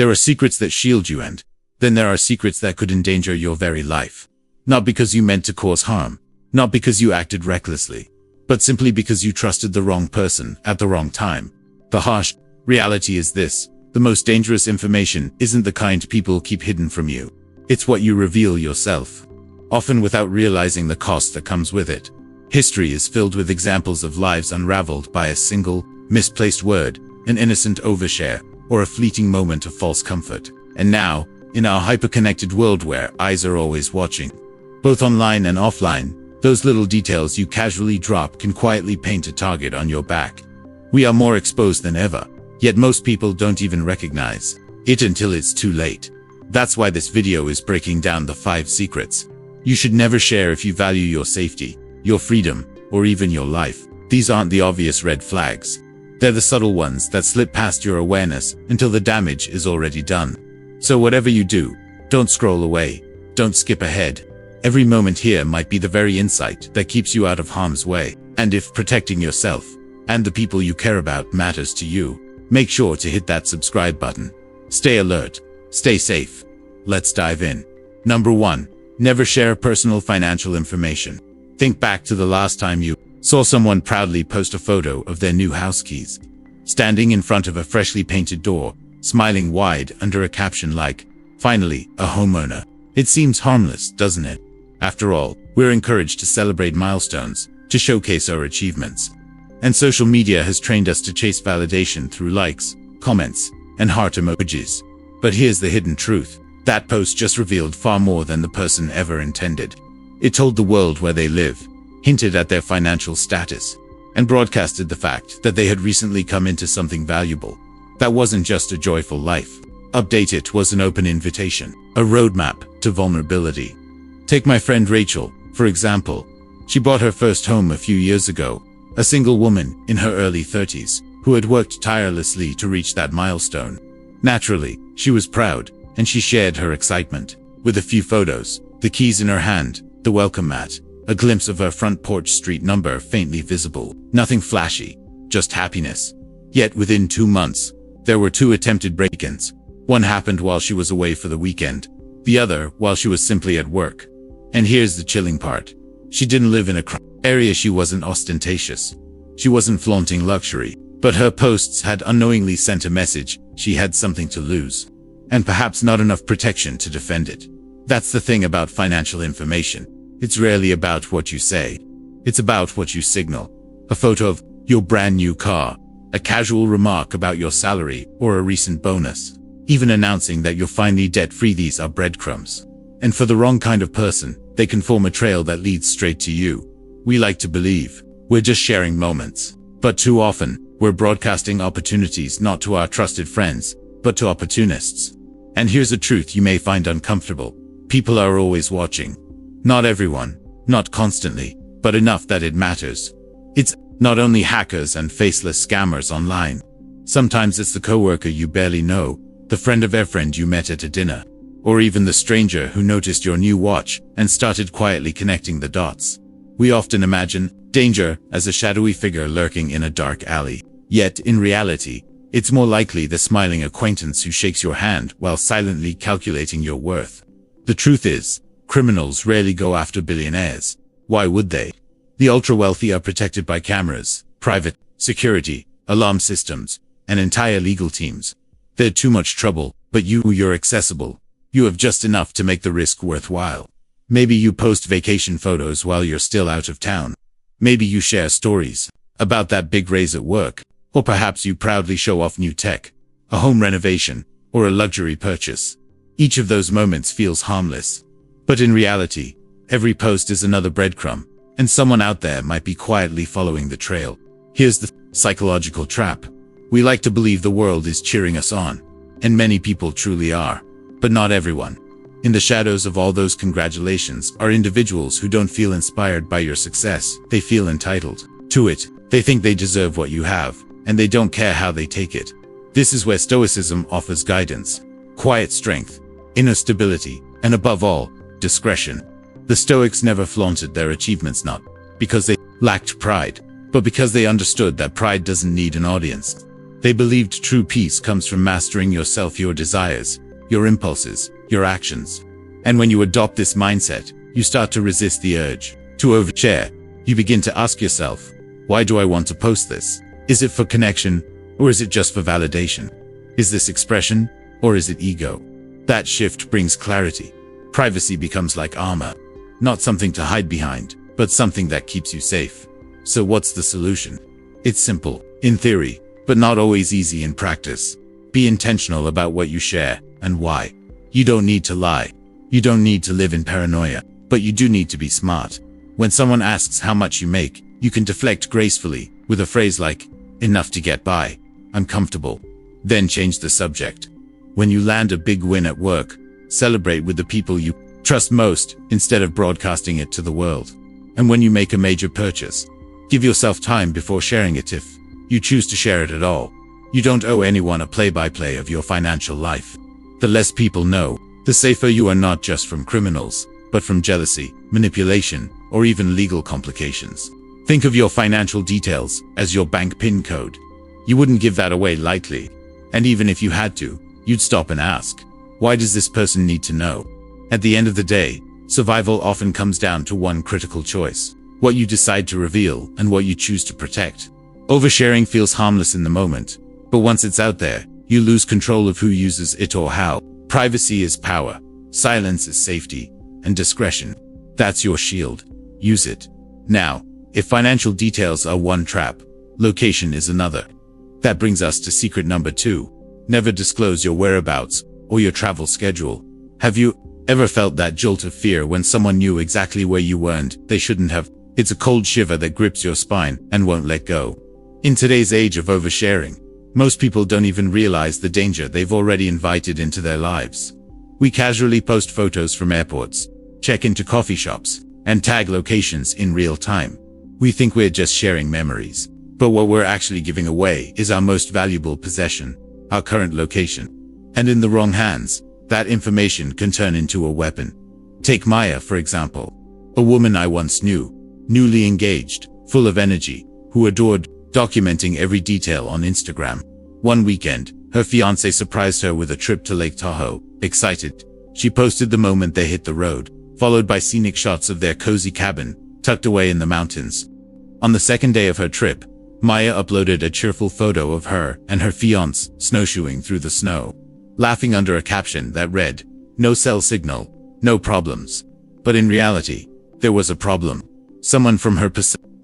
There are secrets that shield you, and then there are secrets that could endanger your very life. Not because you meant to cause harm, not because you acted recklessly, but simply because you trusted the wrong person at the wrong time. The harsh reality is this: the most dangerous information isn't the kind people keep hidden from you. It's what you reveal yourself, often without realizing the cost that comes with it. History is filled with examples of lives unraveled by a single, misplaced word, an innocent overshare, or a fleeting moment of false comfort. And now, in our hyper-connected world where eyes are always watching, both online and offline, those little details you casually drop can quietly paint a target on your back. We are more exposed than ever, yet most people don't even recognize it until it's too late. That's why this video is breaking down the 5 secrets you should never share if you value your safety, your freedom, or even your life. These aren't the obvious red flags. They're the subtle ones that slip past your awareness until the damage is already done. So whatever you do, don't scroll away, don't skip ahead. Every moment here might be the very insight that keeps you out of harm's way. And if protecting yourself and the people you care about matters to you, make sure to hit that subscribe button. Stay alert, stay safe. Let's dive in. Number 1. Never share personal financial information. Think back to the last time you saw someone proudly post a photo of their new house keys, standing in front of a freshly painted door, smiling wide under a caption like, "Finally, a homeowner." It seems harmless, doesn't it? After all, we're encouraged to celebrate milestones, to showcase our achievements. And social media has trained us to chase validation through likes, comments, and heart emojis. But here's the hidden truth. That post just revealed far more than the person ever intended. It told the world where they live, hinted at their financial status, and broadcasted the fact that they had recently come into something valuable. That wasn't just a joyful life. Update it was an open invitation, a roadmap to vulnerability. Take my friend Rachel, for example. She bought her first home a few years ago, a single woman in her early 30s, who had worked tirelessly to reach that milestone. Naturally, she was proud, and she shared her excitement with a few photos, the keys in her hand, the welcome mat, a glimpse of her front porch street number faintly visible. Nothing flashy, just happiness. Yet within 2 months, there were 2 attempted break-ins. One happened while she was away for the weekend, the other while she was simply at work. And here's the chilling part. She didn't live in a crime area. She wasn't ostentatious. She wasn't flaunting luxury. But her posts had unknowingly sent a message: she had something to lose, and perhaps not enough protection to defend it. That's the thing about financial information. It's rarely about what you say. It's about what you signal. A photo of your brand new car, a casual remark about your salary or a recent bonus, even announcing that you're finally debt-free. These are breadcrumbs. And for the wrong kind of person, they can form a trail that leads straight to you. We like to believe we're just sharing moments, but too often, we're broadcasting opportunities not to our trusted friends, but to opportunists. And here's a truth you may find uncomfortable. People are always watching. Not everyone, not constantly, but enough that it matters. It's not only hackers and faceless scammers online. Sometimes it's the coworker you barely know, the friend of a friend you met at a dinner, or even the stranger who noticed your new watch and started quietly connecting the dots. We often imagine danger as a shadowy figure lurking in a dark alley. Yet, in reality, it's more likely the smiling acquaintance who shakes your hand while silently calculating your worth. The truth is, criminals rarely go after billionaires. Why would they? The ultra-wealthy are protected by cameras, private security, alarm systems, and entire legal teams. They're too much trouble, but you're accessible. You have just enough to make the risk worthwhile. Maybe you post vacation photos while you're still out of town. Maybe you share stories about that big raise at work. Or perhaps you proudly show off new tech, a home renovation, or a luxury purchase. Each of those moments feels harmless. But in reality, every post is another breadcrumb, and someone out there might be quietly following the trail. Here's the psychological trap. We like to believe the world is cheering us on, and many people truly are, but not everyone. In the shadows of all those congratulations are individuals who don't feel inspired by your success. They feel entitled to it. They think they deserve what you have, and they don't care how they take it. This is where Stoicism offers guidance, quiet strength, inner stability, and above all, discretion. The Stoics never flaunted their achievements, not because they lacked pride, but because they understood that pride doesn't need an audience. They believed true peace comes from mastering yourself, your desires, your impulses, your actions. And when you adopt this mindset, you start to resist the urge to overshare. You begin to ask yourself, why do I want to post this? Is it for connection, or is it just for validation? Is this expression, or is it ego? That shift brings clarity. Privacy becomes like armor, not something to hide behind, but something that keeps you safe. So what's the solution? It's simple, in theory, but not always easy in practice. Be intentional about what you share, and why. You don't need to lie. You don't need to live in paranoia, but you do need to be smart. When someone asks how much you make, you can deflect gracefully, with a phrase like, enough to get by, I'm comfortable. Then change the subject. When you land a big win at work, celebrate with the people you trust most, instead of broadcasting it to the world. And when you make a major purchase, give yourself time before sharing it if you choose to share it at all. You don't owe anyone a play-by-play of your financial life. The less people know, the safer you are, not just from criminals, but from jealousy, manipulation, or even legal complications. Think of your financial details as your bank PIN code. You wouldn't give that away lightly. And even if you had to, you'd stop and ask, why does this person need to know? At the end of the day, survival often comes down to one critical choice: what you decide to reveal and what you choose to protect. Oversharing feels harmless in the moment, but once it's out there, you lose control of who uses it or how. Privacy is power, silence is safety, and discretion, that's your shield. Use it. Now, if financial details are one trap, location is another. That brings us to secret number 2. Never disclose your whereabouts or your travel schedule. Have you ever felt that jolt of fear when someone knew exactly where you were and they shouldn't have? It's a cold shiver that grips your spine and won't let go. In today's age of oversharing, most people don't even realize the danger they've already invited into their lives. We casually post photos from airports, check into coffee shops, and tag locations in real time. We think we're just sharing memories, but what we're actually giving away is our most valuable possession, our current location. And in the wrong hands, that information can turn into a weapon. Take Maya, for example. A woman I once knew, newly engaged, full of energy, who adored documenting every detail on Instagram. One weekend, her fiancé surprised her with a trip to Lake Tahoe. Excited, she posted the moment they hit the road, followed by scenic shots of their cozy cabin, tucked away in the mountains. On the second day of her trip, Maya uploaded a cheerful photo of her and her fiancé snowshoeing through the snow, laughing under a caption that read, "No cell signal, no problems." But in reality, there was a problem. Someone from her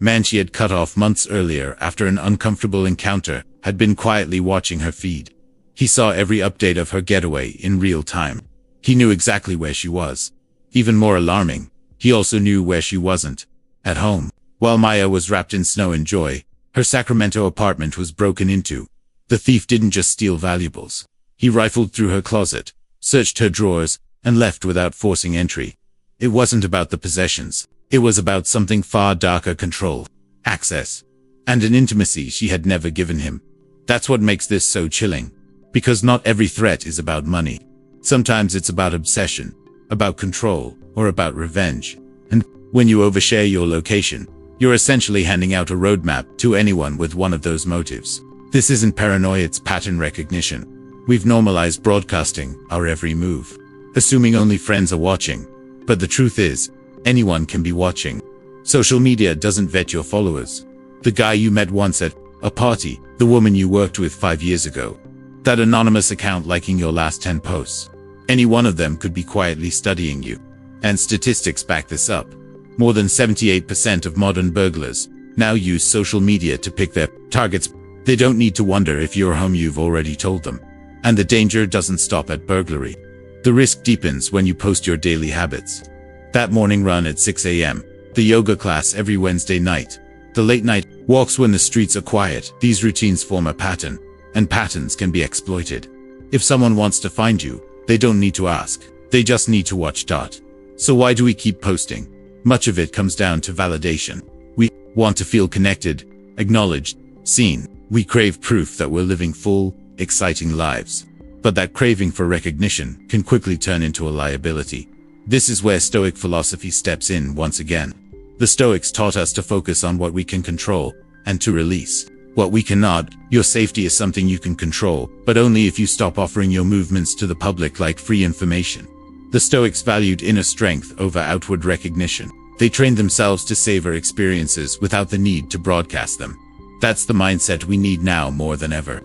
man she had cut off months earlier after an uncomfortable encounter had been quietly watching her feed. He saw every update of her getaway in real time. He knew exactly where she was. Even more alarming, he also knew where she wasn't. At home. While Maya was wrapped in snow and joy, her Sacramento apartment was broken into. The thief didn't just steal valuables. He rifled through her closet, searched her drawers, and left without forcing entry. It wasn't about the possessions. It was about something far darker: control, access, and an intimacy she had never given him. That's what makes this so chilling. Because not every threat is about money. Sometimes it's about obsession, about control, or about revenge. And when you overshare your location, you're essentially handing out a roadmap to anyone with one of those motives. This isn't paranoia, it's pattern recognition. We've normalized broadcasting our every move, assuming only friends are watching. But the truth is, anyone can be watching. Social media doesn't vet your followers. The guy you met once at a party, the woman you worked with 5 years ago, that anonymous account liking your last 10 posts. Any one of them could be quietly studying you. And statistics back this up. More than 78% of modern burglars now use social media to pick their targets. They don't need to wonder if you're home, you've already told them. And the danger doesn't stop at burglary. The risk deepens when you post your daily habits. That morning run at 6 a.m., the yoga class every Wednesday night, the late night walks when the streets are quiet. These routines form a pattern, and patterns can be exploited. If someone wants to find you, they don't need to ask. They just need to watch. So why do we keep posting? Much of it comes down to validation. We want to feel connected, acknowledged, seen. We crave proof that we're living full, exciting lives. But that craving for recognition can quickly turn into a liability. This is where Stoic philosophy steps in once again. The Stoics taught us to focus on what we can control, and to release What we cannot, your safety is something you can control, but only if you stop offering your movements to the public like free information. The Stoics valued inner strength over outward recognition. They trained themselves to savor experiences without the need to broadcast them. That's the mindset we need now more than ever.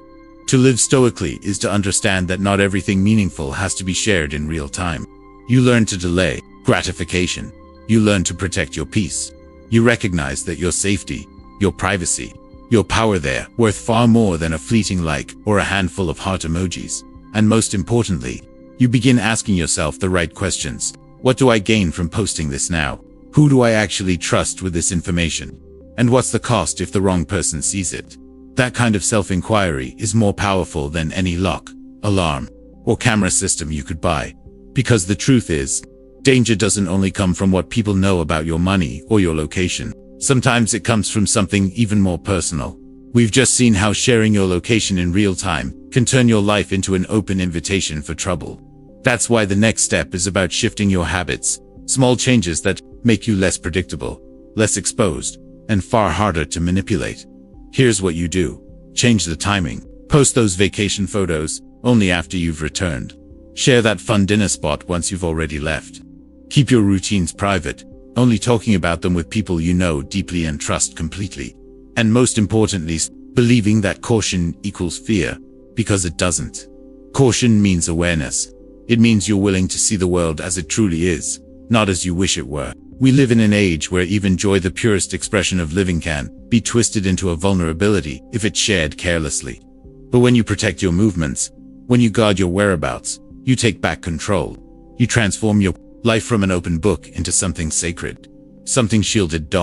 To live stoically is to understand that not everything meaningful has to be shared in real time. You learn to delay gratification. You learn to protect your peace. You recognize that your safety, your privacy, your power there worth far more than a fleeting like or a handful of heart emojis. And most importantly, you begin asking yourself the right questions. What do I gain from posting this now? Who do I actually trust with this information? And what's the cost if the wrong person sees it? That kind of self-inquiry is more powerful than any lock, alarm, or camera system you could buy. Because the truth is, danger doesn't only come from what people know about your money or your location. Sometimes it comes from something even more personal. We've just seen how sharing your location in real time can turn your life into an open invitation for trouble. That's why the next step is about shifting your habits, small changes that make you less predictable, less exposed, and far harder to manipulate. Here's what you do. Change the timing. Post those vacation photos only after you've returned. Share that fun dinner spot once you've already left. Keep your routines private, only talking about them with people you know deeply and trust completely. And most importantly, believing that caution equals fear, because it doesn't. Caution means awareness. It means you're willing to see the world as it truly is, not as you wish it were. We live in an age where even joy, the purest expression of living, can be twisted into a vulnerability if it's shared carelessly. But when you protect your movements, when you guard your whereabouts, you take back control. You transform your life from an open book into something sacred, something shielded.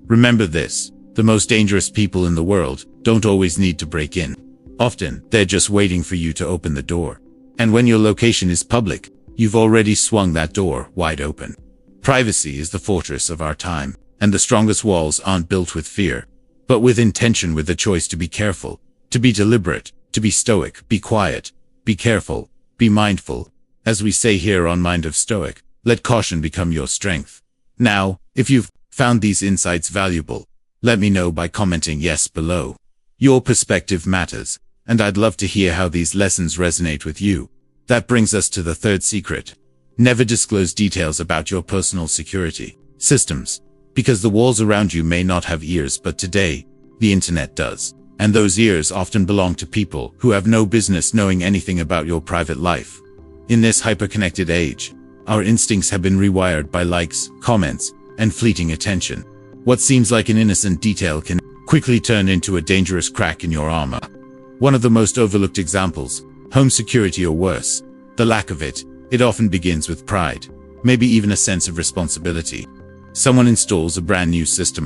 Remember this, the most dangerous people in the world don't always need to break in. Often, they're just waiting for you to open the door. And when your location is public, you've already swung that door wide open. Privacy is the fortress of our time, and the strongest walls aren't built with fear, but with intention, with the choice to be careful, to be deliberate, to be stoic, be quiet, be careful, be mindful. As we say here on Mind of Stoic, let caution become your strength. Now, if you've found these insights valuable, let me know by commenting yes below. Your perspective matters, and I'd love to hear how these lessons resonate with you. That brings us to the third secret. Never disclose details about your personal security systems, because the walls around you may not have ears, but today, the internet does. And those ears often belong to people who have no business knowing anything about your private life. In this hyper-connected age, our instincts have been rewired by likes, comments, and fleeting attention. What seems like an innocent detail can quickly turn into a dangerous crack in your armor. One of the most overlooked examples, home security, or worse, the lack of it. It often begins with pride, maybe even a sense of responsibility. Someone installs a brand new system,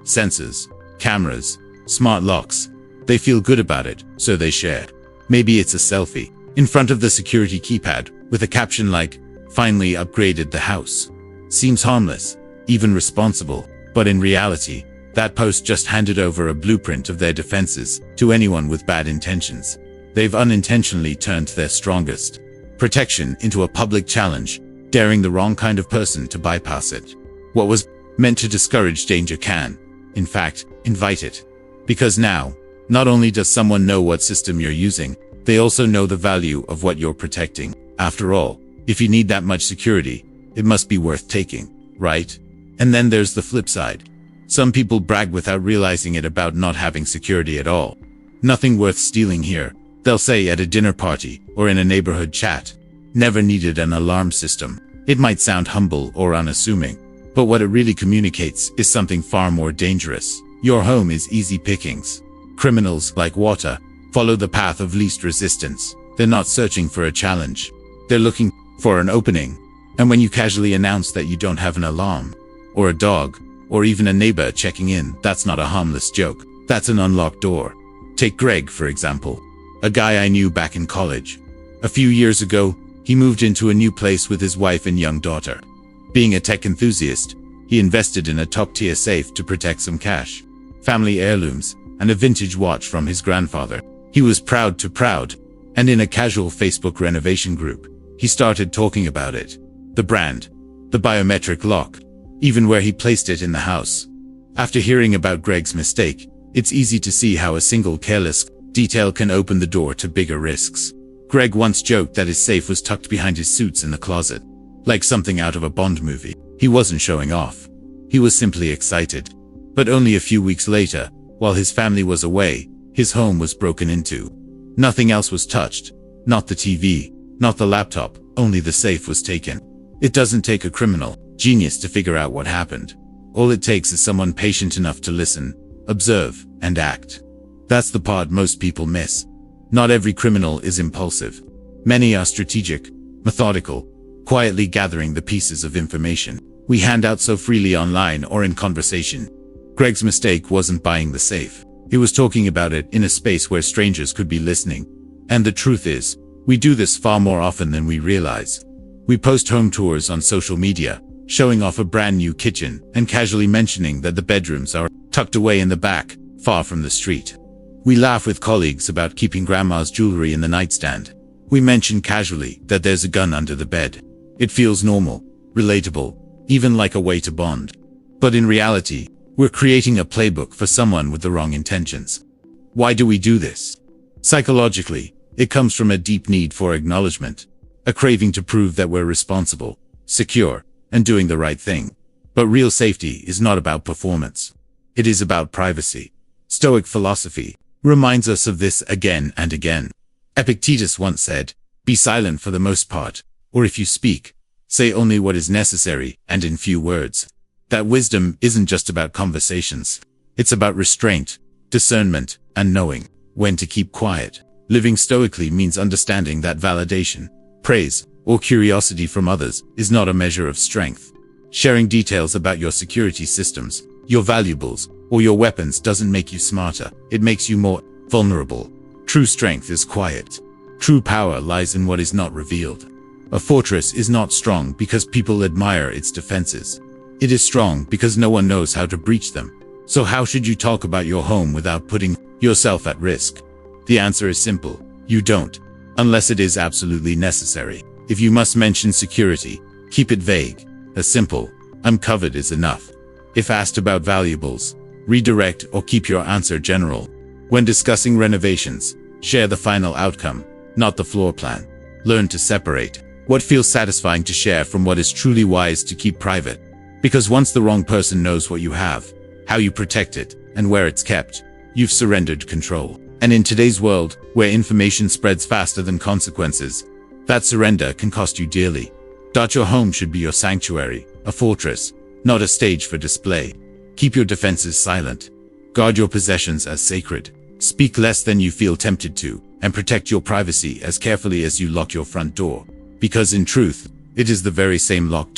sensors, cameras, smart locks. They feel good about it, so they share. Maybe it's a selfie in front of the security keypad with a caption like, "Finally upgraded the house." Seems harmless, even responsible, but in reality, that post just handed over a blueprint of their defenses to anyone with bad intentions. They've unintentionally turned their strongest protection into a public challenge, daring the wrong kind of person to bypass it. What was meant to discourage danger can, in fact, invite it. Because now, not only does someone know what system you're using, they also know the value of what you're protecting. After all, if you need that much security, it must be worth taking, right? And then there's the flip side. Some people brag without realizing it about not having security at all. Nothing worth stealing here, they'll say at a dinner party or in a neighborhood chat. Never needed an alarm system. It might sound humble or unassuming, but what it really communicates is something far more dangerous. Your home is easy pickings. Criminals, like water, follow the path of least resistance. They're not searching for a challenge. They're looking for an opening. And when you casually announce that you don't have an alarm, or a dog, or even a neighbor checking in, that's not a harmless joke. That's an unlocked door. Take Greg, for example. A guy I knew back in college. A few years ago, he moved into a new place with his wife and young daughter. Being a tech enthusiast, he invested in a top-tier safe to protect some cash, family heirlooms, and a vintage watch from his grandfather. He was proud, and in a casual Facebook renovation group, he started talking about it. The brand, the biometric lock, even where he placed it in the house. After hearing about Greg's mistake, It's easy to see how a single careless detail can open the door to bigger risks. Greg once joked that his safe was tucked behind his suits in the closet, like something out of a Bond movie. He wasn't showing off. He was simply excited. But only a few weeks later, while his family was away, his home was broken into. Nothing else was touched. Not the TV, not the laptop, only the safe was taken. It doesn't take a criminal genius to figure out what happened. All it takes is someone patient enough to listen, observe, and act. That's the part most people miss. Not every criminal is impulsive. Many are strategic, methodical, quietly gathering the pieces of information we hand out so freely online or in conversation. Greg's mistake wasn't buying the safe. He was talking about it in a space where strangers could be listening. And the truth is, we do this far more often than we realize. We post home tours on social media, showing off a brand new kitchen and casually mentioning that the bedrooms are tucked away in the back, far from the street. We laugh with colleagues about keeping grandma's jewelry in the nightstand. We mention casually that there's a gun under the bed. It feels normal, relatable, even like a way to bond. But in reality, we're creating a playbook for someone with the wrong intentions. Why do we do this? Psychologically, it comes from a deep need for acknowledgement, a craving to prove that we're responsible, secure, and doing the right thing. But real safety is not about performance. It is about privacy. Stoic philosophy reminds us of this again and again. Epictetus once said, "Be silent for the most part, or if you speak, say only what is necessary and in few words." That wisdom isn't just about conversations. It's about restraint, discernment, and knowing when to keep quiet. Living stoically means understanding that validation, praise, or curiosity from others is not a measure of strength. Sharing details about your security systems, your valuables, or your weapons doesn't make you smarter. It makes you more vulnerable. True strength is quiet. True power lies in what is not revealed. A fortress is not strong because people admire its defenses. It is strong because no one knows how to breach them. So how should you talk about your home without putting yourself at risk? The answer is simple. You don't. Unless it is absolutely necessary. If you must mention security, keep it vague. A simple, "I'm covered" is enough. If asked about valuables, redirect or keep your answer general. When discussing renovations, share the final outcome, not the floor plan. Learn to separate what feels satisfying to share from what is truly wise to keep private. Because once the wrong person knows what you have, how you protect it, and where it's kept, you've surrendered control. And in today's world, where information spreads faster than consequences, that surrender can cost you dearly. Your home should be your sanctuary, a fortress, not a stage for display. Keep your defenses silent. Guard your possessions as sacred. Speak less than you feel tempted to, and protect your privacy as carefully as you lock your front door. Because in truth, it is the very same lock.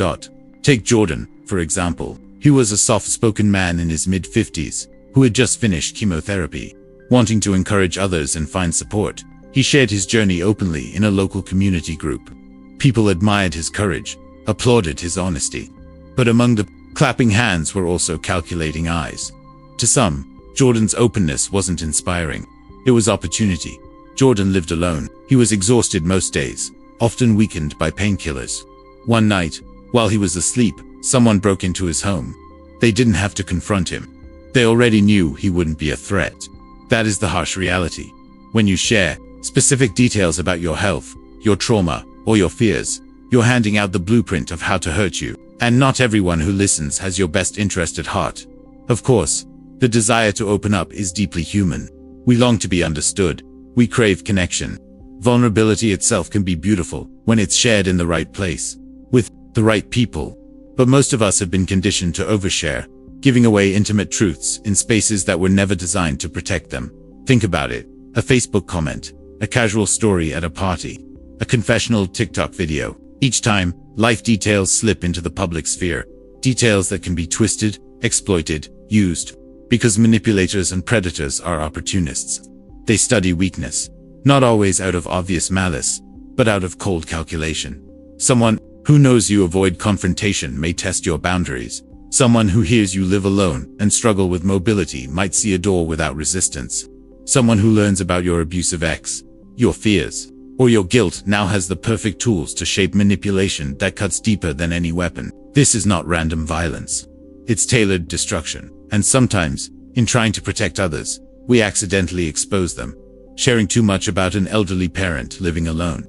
Take Jordan, for example. He was a soft-spoken man in his mid-50s, who had just finished chemotherapy. Wanting to encourage others and find support, he shared his journey openly in a local community group. People admired his courage, applauded his honesty. But among the clapping hands were also calculating eyes. To some, Jordan's openness wasn't inspiring. It was opportunity. Jordan lived alone. He was exhausted most days, often weakened by painkillers. One night, while he was asleep, someone broke into his home. They didn't have to confront him. They already knew he wouldn't be a threat. That is the harsh reality. When you share specific details about your health, your trauma, or your fears, you're handing out the blueprint of how to hurt you. And not everyone who listens has your best interest at heart. Of course, the desire to open up is deeply human. We long to be understood. We crave connection. Vulnerability itself can be beautiful when it's shared in the right place, with the right people. But most of us have been conditioned to overshare, giving away intimate truths in spaces that were never designed to protect them. Think about it. A Facebook comment, a casual story at a party, a confessional TikTok video. Each time, life details slip into the public sphere. Details that can be twisted, exploited, used. Because manipulators and predators are opportunists. They study weakness, not always out of obvious malice, but out of cold calculation. Someone who knows you avoid confrontation may test your boundaries. Someone who hears you live alone and struggle with mobility might see a door without resistance. Someone who learns about your abusive ex, your fears, or your guilt now has the perfect tools to shape manipulation that cuts deeper than any weapon. This is not random violence. It's tailored destruction. And sometimes, In trying to protect others, we accidentally expose them. Sharing too much about an elderly parent living alone.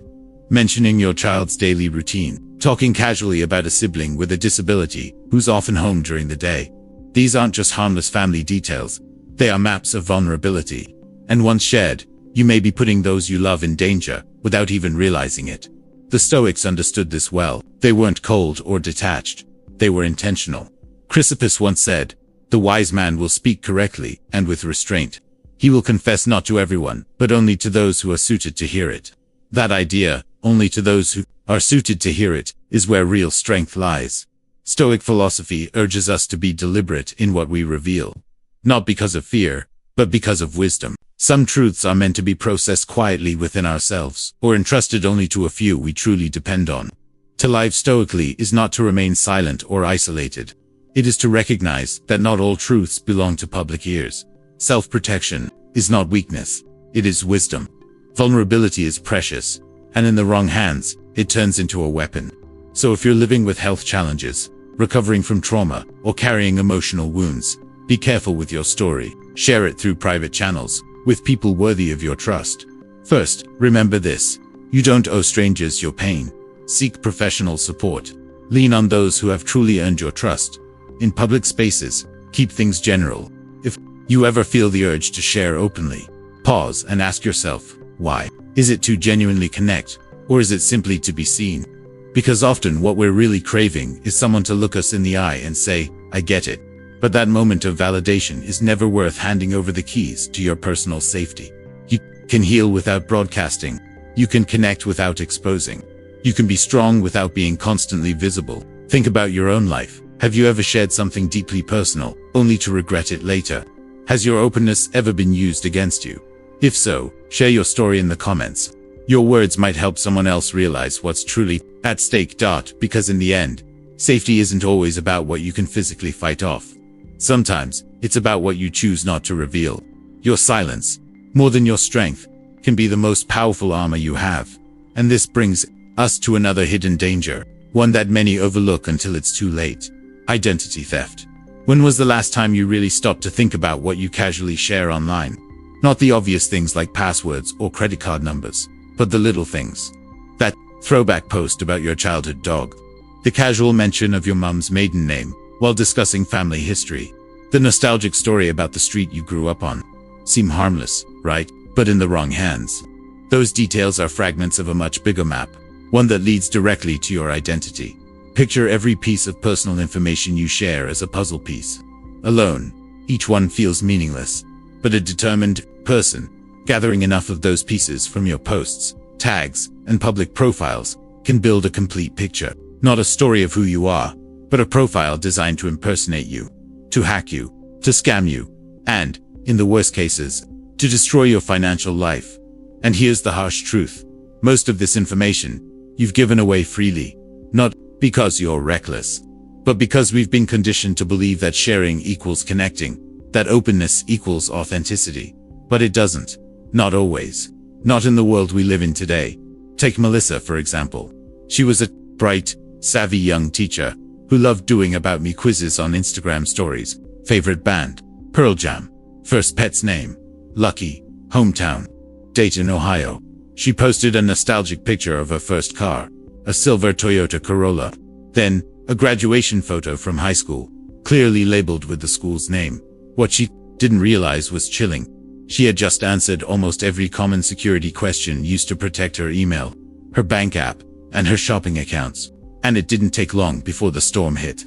Mentioning your child's daily routine. Talking casually about a sibling with a disability who's often home during the day. These aren't just harmless family details. They are maps of vulnerability. And once shared, you may be putting those you love in danger without even realizing it. The Stoics understood this well. They weren't cold or detached. They were intentional. Chrysippus once said, "The wise man will speak correctly and with restraint. He will confess not to everyone, but only to those who are suited to hear it." That idea, only to those who are suited to hear it, is where real strength lies. Stoic philosophy urges us to be deliberate in what we reveal. Not because of fear, but because of wisdom. Some truths are meant to be processed quietly within ourselves, or entrusted only to a few we truly depend on. To live stoically is not to remain silent or isolated. It is to recognize that not all truths belong to public ears. Self-protection is not weakness, it is wisdom. Vulnerability is precious, and in the wrong hands, it turns into a weapon. So if you're living with health challenges, recovering from trauma, or carrying emotional wounds, be careful with your story. Share it through private channels, with people worthy of your trust. First, remember this. You don't owe strangers your pain. Seek professional support. Lean on those who have truly earned your trust. In public spaces, keep things general. If you ever feel the urge to share openly, pause and ask yourself, why? Is it to genuinely connect, or is it simply to be seen? Because often what we're really craving is someone to look us in the eye and say, "I get it." But that moment of validation is never worth handing over the keys to your personal safety. You can heal without broadcasting. You can connect without exposing. You can be strong without being constantly visible. Think about your own life. Have you ever shared something deeply personal, only to regret it later? Has your openness ever been used against you? If so, share your story in the comments. Your words might help someone else realize what's truly at stake. Because in the end, safety isn't always about what you can physically fight off. Sometimes, it's about what you choose not to reveal. Your silence, more than your strength, can be the most powerful armor you have. And this brings us to another hidden danger, one that many overlook until it's too late. Identity theft. When was the last time you really stopped to think about what you casually share online? Not the obvious things like passwords or credit card numbers, but the little things. That throwback post about your childhood dog. The casual mention of your mum's maiden name while discussing family history. The nostalgic story about the street you grew up on. Seem harmless, right? But in the wrong hands. Those details are fragments of a much bigger map, one that leads directly to your identity. Picture every piece of personal information you share as a puzzle piece. Alone, each one feels meaningless, but a determined person, gathering enough of those pieces from your posts, tags, and public profiles, can build a complete picture. Not a story of who you are, but a profile designed to impersonate you, to hack you, to scam you, and, in the worst cases, to destroy your financial life. And here's the harsh truth. Most of this information, you've given away freely. Not because you're reckless, but because we've been conditioned to believe that sharing equals connecting, that openness equals authenticity. But it doesn't. Not always. Not in the world we live in today. Take Melissa, for example. She was a bright, savvy young teacher who loved doing about me quizzes on Instagram stories. Favorite band? Pearl Jam. First pet's name? Lucky. Hometown? Dayton, Ohio. She posted a nostalgic picture of her first car, a silver Toyota Corolla. Then, a graduation photo from high school, clearly labeled with the school's name. What she didn't realize was chilling. She had just answered almost every common security question used to protect her email, her bank app, and her shopping accounts. And it didn't take long before the storm hit.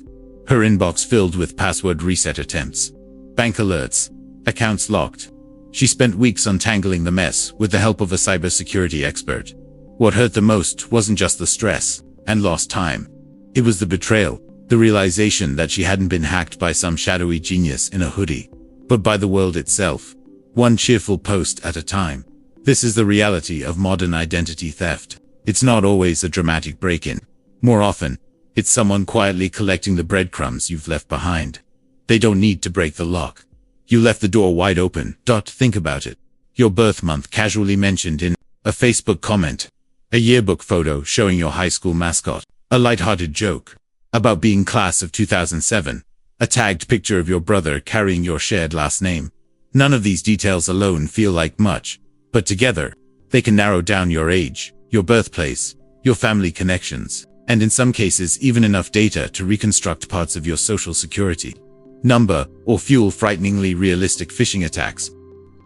Her inbox filled with password reset attempts, bank alerts, accounts locked. She spent weeks untangling the mess with the help of a cybersecurity expert. What hurt the most wasn't just the stress and lost time. It was the betrayal, the realization that she hadn't been hacked by some shadowy genius in a hoodie, but by the world itself, one cheerful post at a time. This is the reality of modern identity theft. It's not always a dramatic break-in. More often, it's someone quietly collecting the breadcrumbs you've left behind. They don't need to break the lock. You left the door wide open. Think about it. Your birth month casually mentioned in a Facebook comment. A yearbook photo showing your high school mascot. A lighthearted joke about being class of 2007. a tagged picture of your brother carrying your shared last name. None of these details alone feel like much, but together, they can narrow down your age, your birthplace, your family connections, and in some cases even enough data to reconstruct parts of your social security number or fuel frighteningly realistic phishing attacks.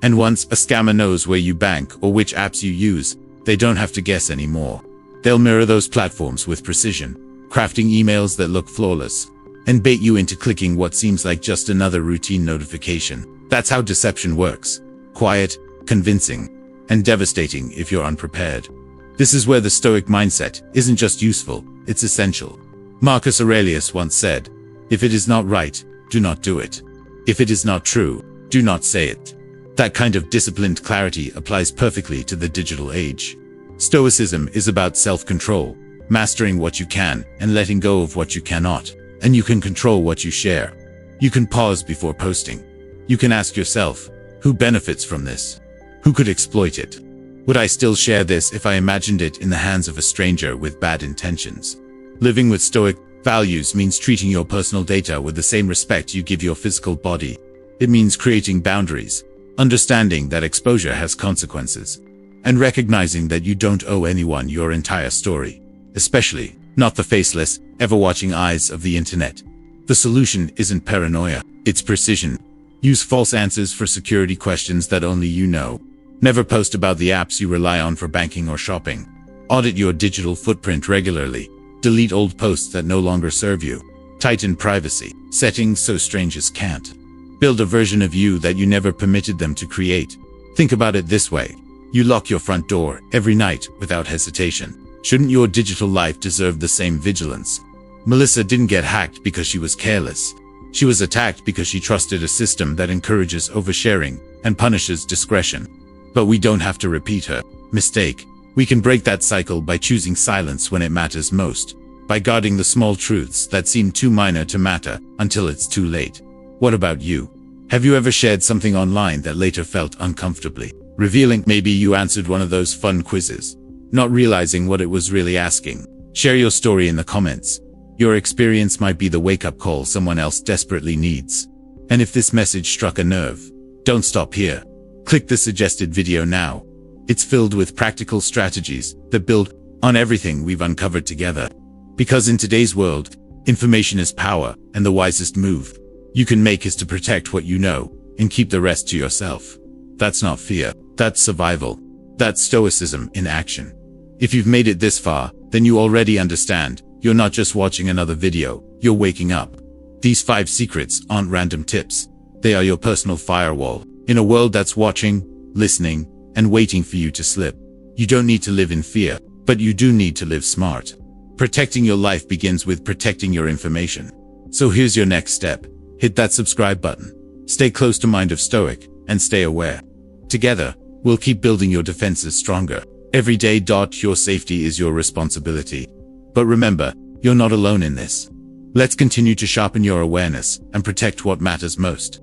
And once a scammer knows where you bank or which apps you use, they don't have to guess anymore. They'll mirror those platforms with precision, crafting emails that look flawless, and bait you into clicking what seems like just another routine notification. That's how deception works. Quiet, convincing, and devastating if you're unprepared. This is where the Stoic mindset isn't just useful, it's essential. Marcus Aurelius once said, "If it is not right, do not do it. If it is not true, do not say it." That kind of disciplined clarity applies perfectly to the digital age. Stoicism is about self-control, mastering what you can and letting go of what you cannot. And you can control what you share. You can pause before posting. You can ask yourself, who benefits from this? Who could exploit it? Would I still share this if I imagined it in the hands of a stranger with bad intentions? Living with Stoic values means treating your personal data with the same respect you give your physical body. It means creating boundaries, understanding that exposure has consequences, and recognizing that you don't owe anyone your entire story, especially not the faceless, ever-watching eyes of the internet. The solution isn't paranoia, it's precision. Use false answers for security questions that only you know. Never post about the apps you rely on for banking or shopping. Audit your digital footprint regularly. Delete old posts that no longer serve you. Tighten privacy settings so strangers can't. Build a version of you that you never permitted them to create. Think about it this way. You lock your front door every night without hesitation. Shouldn't your digital life deserve the same vigilance? Melissa didn't get hacked because she was careless. She was attacked because she trusted a system that encourages oversharing and punishes discretion. But we don't have to repeat her mistake. We can break that cycle by choosing silence when it matters most, by guarding the small truths that seem too minor to matter until it's too late. What about you? Have you ever shared something online that later felt uncomfortably revealing? Maybe you answered one of those fun quizzes, not realizing what it was really asking. Share your story in the comments. Your experience might be the wake-up call someone else desperately needs. And if this message struck a nerve, don't stop here. Click the suggested video now. It's filled with practical strategies that build on everything we've uncovered together. Because in today's world, information is power, and the wisest move you can make is to protect what you know and keep the rest to yourself. That's not fear, that's survival. That's Stoicism in action. If you've made it this far, then you already understand. You're not just watching another video, you're waking up. These 5 secrets aren't random tips. They are your personal firewall. In a world that's watching, listening, and waiting for you to slip. You don't need to live in fear, but you do need to live smart. Protecting your life begins with protecting your information. So here's your next step. Hit that subscribe button. Stay close to Mind of Stoic, and stay aware. Together, we'll keep building your defenses stronger. Every day. Your safety is your responsibility. But remember, you're not alone in this. Let's continue to sharpen your awareness and protect what matters most.